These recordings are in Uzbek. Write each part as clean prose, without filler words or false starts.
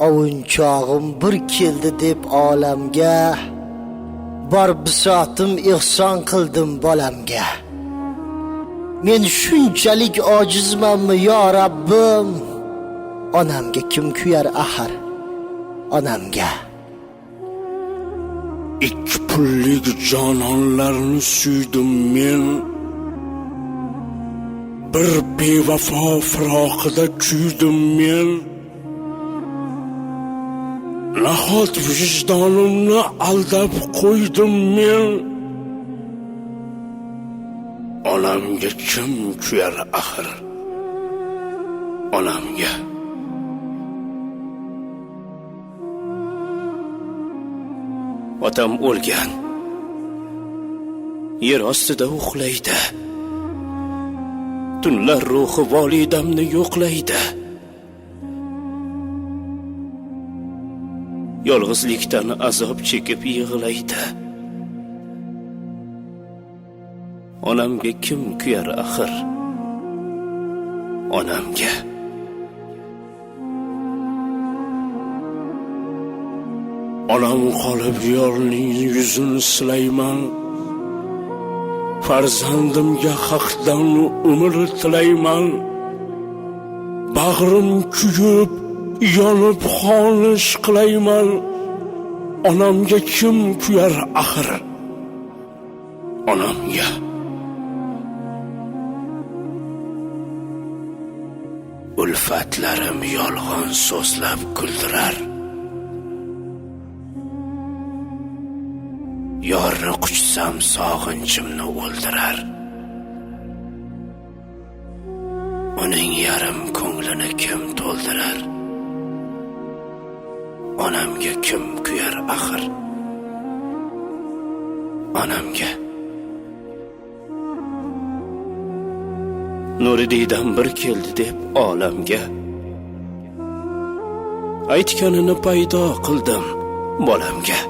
Ovunchog'im bir keldi deb olamga, bor bisotim ihson qildim bolamga. Men shunchalik ojizmanmi yo Rabbim? Onamga kim kuyar axir? Onamga. İki pullik canonlarni suydim men. Bir bevafo firoqida kuydim men. Nahot vijdonimni aldab qo'ydim men. Onamga kim kuyar axir? Onamga. Otam o'lgan. Yer ostida uxlaydi. Tunlar ruhi volidamni yo'qlaydi. Yolg'izlikdan azob chekib yig'laydi. Onamga kim kuyar axir? Onamga. Onam qolib yorning yuzini silayman. Farzandimga haqdan umr tilayman. Bag'rim kuyib, yonib xonish qilayman. Onamga kim kuyar axir? Onamga. Ulfatlarim yolg'on so'zlab kuldirar. Yorni quchsam sog'inchimni o'ldirar. Uning yarim ko'nglini kim to'ldirar? Onamga kim kuyar axir? Onamga. Nuridiydan bir keldi deb olamga. Aytganini paydo qildim bolamga.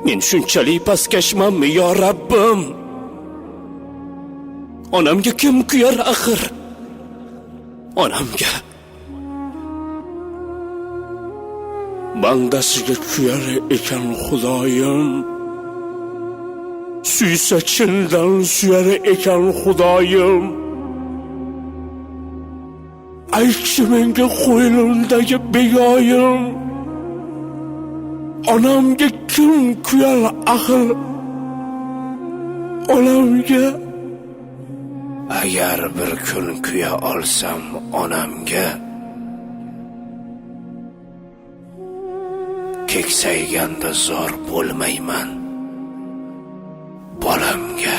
Men shunchalik pastkashmanmi yo Rabbim? Onamga kim kuyar axir? Onamga. Bandasiga kuyar ekan Xudoyim. Suysa chindan suyar ekan Xudoyim. Aytchi menga qo'ynimdagi begoyim. Onamga kim kuyar axir? Onamga. Agar bir kun kuya olsam onamga, keksayganda zor bo'lmayman bolamga.